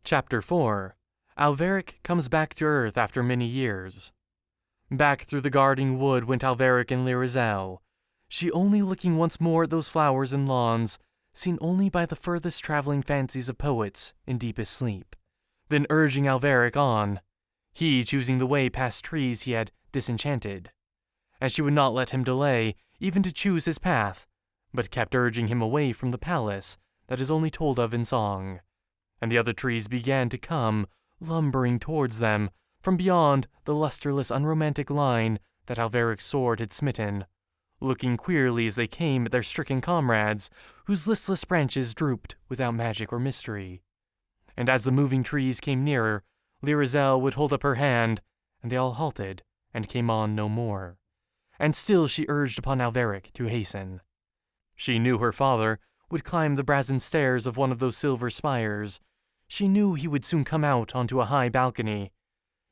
Chapter 4. Alveric comes back to Earth after many years. Back through the guarding wood went Alveric and Lyrizel, she only looking once more at those flowers and lawns, seen only by the furthest traveling fancies of poets in deepest sleep, then urging Alveric on, he choosing the way past trees he had disenchanted. And she would not let him delay, even to choose his path, but kept urging him away from the palace that is only told of in song. And the other trees began to come, lumbering towards them, from beyond the lusterless unromantic line that Alveric's sword had smitten, looking queerly as they came at their stricken comrades, whose listless branches drooped without magic or mystery. And as the moving trees came nearer, Lyrizel would hold up her hand, and they all halted, and came on no more. And still she urged upon Alveric to hasten. She knew her father would climb the brazen stairs of one of those silver spires. She knew he would soon come out onto a high balcony.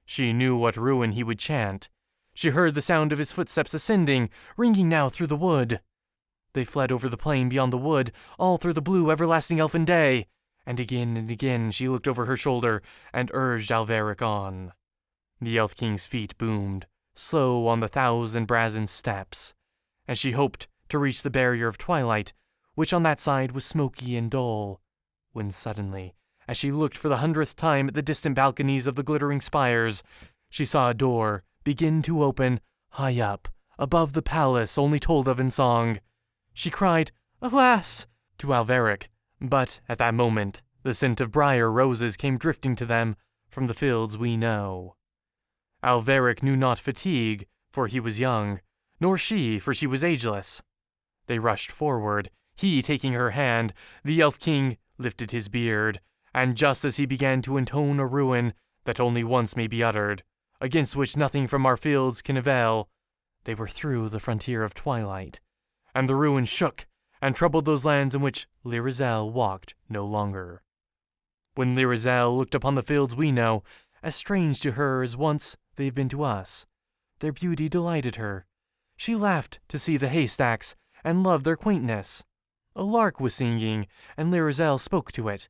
She knew what ruin he would chant. She heard the sound of his footsteps ascending, ringing now through the wood. They fled over the plain beyond the wood, all through the blue everlasting elfin day, and again she looked over her shoulder and urged Alveric on. The Elf King's feet boomed, slow on the thousand brazen steps, and she hoped to reach the barrier of twilight, which on that side was smoky and dull, when suddenly, as she looked for the 100th time at the distant balconies of the glittering spires, she saw a door begin to open high up, above the palace only told of in song. She cried, "Alas!" to Alveric, but at that moment the scent of briar roses came drifting to them from the fields we know. Alveric knew not fatigue, for he was young, nor she, for she was ageless. They rushed forward, he taking her hand. The Elf King lifted his beard, and just as he began to intone a ruin that only once may be uttered, against which nothing from our fields can avail, they were through the frontier of twilight, and the ruin shook and troubled those lands in which Lyrizel walked no longer. When Lyrizel looked upon the fields we know, as strange to her as once they have been to us, their beauty delighted her. She laughed to see the haystacks, and loved their quaintness. A lark was singing, and Lyrizel spoke to it,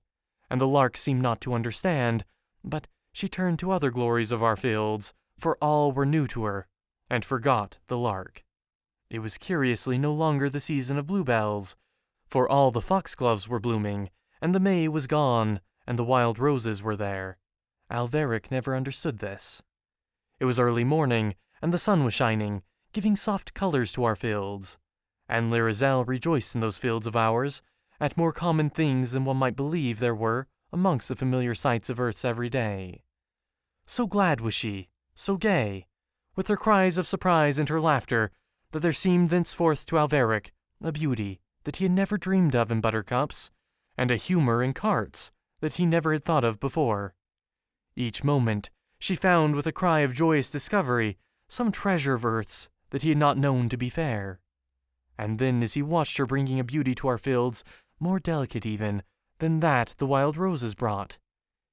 and the lark seemed not to understand, but she turned to other glories of our fields, for all were new to her, and forgot the lark. It was curiously no longer the season of bluebells, for all the foxgloves were blooming, and the May was gone, and the wild roses were there. Alveric never understood this. It was early morning, and the sun was shining, giving soft colors to our fields, and Lyrizel rejoiced in those fields of ours, at more common things than one might believe there were amongst the familiar sights of earth's every day. So glad was she, so gay, with her cries of surprise and her laughter, that there seemed thenceforth to Alveric a beauty that he had never dreamed of in buttercups, and a humor in carts that he never had thought of before. Each moment she found with a cry of joyous discovery some treasure of earth's that he had not known to be fair. And then as he watched her bringing a beauty to our fields, more delicate even than that the wild roses brought,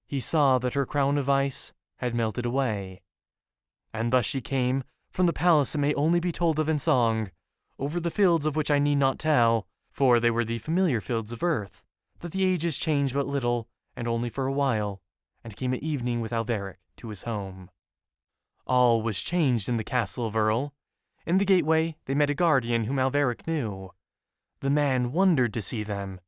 he saw that her crown of ice had melted away. And thus she came from the palace that may only be told of in song, over the fields of which I need not tell, for they were the familiar fields of earth, that the ages changed but little, and only for a while, and came at evening with Alveric to his home. All was changed in the castle of Earl. In the gateway they met a guardian whom Alveric knew. The man wondered to see them.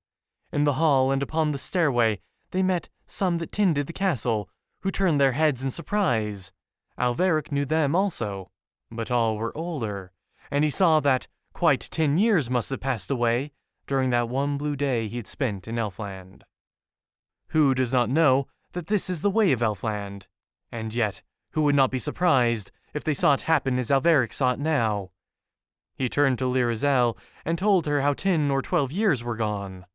In the hall and upon the stairway they met some that tended the castle, who turned their heads in surprise. Alveric knew them also, but all were older, and he saw that quite 10 years must have passed away during that one blue day he had spent in Elfland. Who does not know that this is the way of Elfland? And yet, who would not be surprised if they saw it happen as Alveric saw it now? He turned to Lyrizel and told her how 10 or 12 years were gone.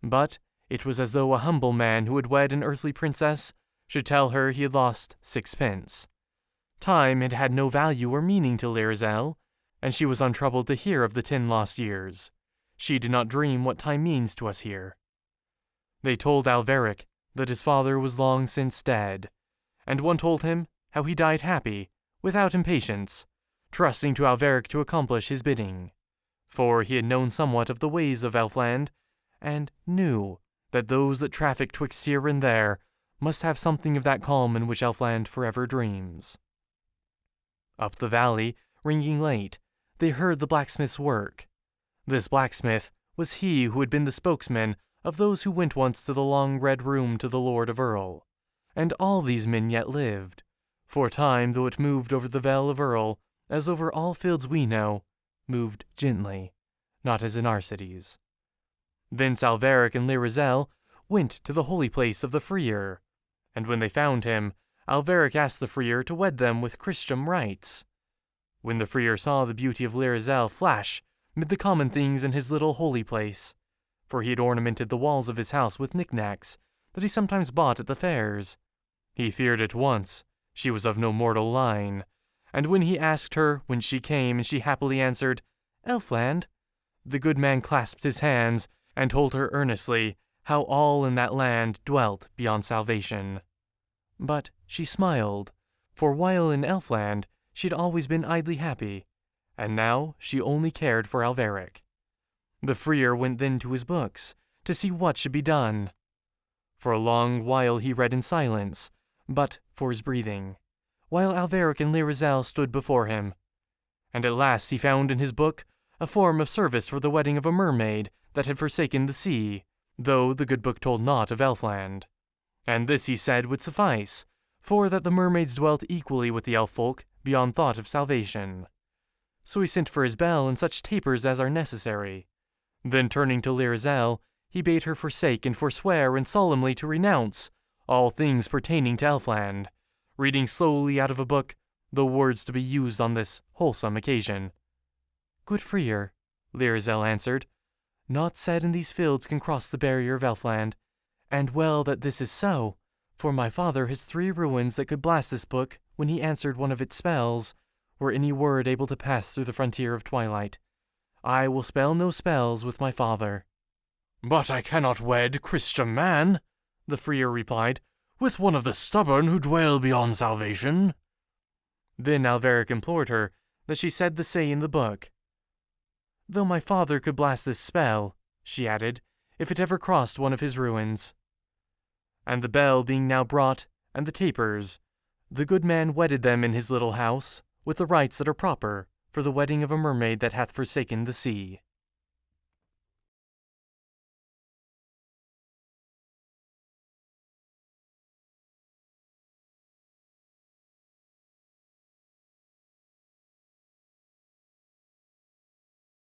But it was as though a humble man who had wed an earthly princess should tell her he had lost 6 pence. Time had had no value or meaning to Lyrizel, and she was untroubled to hear of the 10 lost years. She did not dream what time means to us here. They told Alveric that his father was long since dead, and one told him how he died happy, without impatience, trusting to Alveric to accomplish his bidding, for he had known somewhat of the ways of Elfland, and knew that those that traffic twixt here and there must have something of that calm in which Elfland forever dreams. Up the valley, ringing late, they heard the blacksmith's work. This blacksmith was he who had been the spokesman of those who went once to the long red room to the Lord of Earl. And all these men yet lived, for time, though it moved over the Vale of Earl, as over all fields we know, moved gently, not as in our cities. Thence Alveric and Lirizel went to the holy place of the Friar, and when they found him, Alveric asked the Friar to wed them with Christian rites. When the Friar saw the beauty of Lirizel flash mid the common things in his little holy place, for he had ornamented the walls of his house with knickknacks that he sometimes bought at the fairs, he feared at once she was of no mortal line, and when he asked her whence she came, and she happily answered, Elfland, the good man clasped his hands and told her earnestly how all in that land dwelt beyond salvation. But she smiled, for while in Elfland she had always been idly happy, and now she only cared for Alveric. The Friar went then to his books to see what should be done. For a long while he read in silence, but for his breathing, while Alveric and Lirizel stood before him. And at last he found in his book a form of service for the wedding of a mermaid that had forsaken the sea, though the good book told naught of Elfland. And this, he said, would suffice, for that the mermaids dwelt equally with the elf folk beyond thought of salvation. So he sent for his bell and such tapers as are necessary. Then turning to Lirizel, he bade her forsake and forswear and solemnly to renounce all things pertaining to Elfland, reading slowly out of a book the words to be used on this wholesome occasion. Good Friar, Lirizel answered, naught said in these fields can cross the barrier of Elfland, and well that this is so, for my father has 3 ruins that could blast this book when he answered one of its spells, were any word able to pass through the frontier of twilight. I will spell no spells with my father. But I cannot wed, Christian man, the Friar replied, with one of the stubborn who dwell beyond salvation. Then Alveric implored her that she said the say in the book. Though my father could blast this spell, she added, if it ever crossed one of his ruins. And the bell being now brought, and the tapers, the good man wedded them in his little house, with the rites that are proper for the wedding of a mermaid that hath forsaken the sea.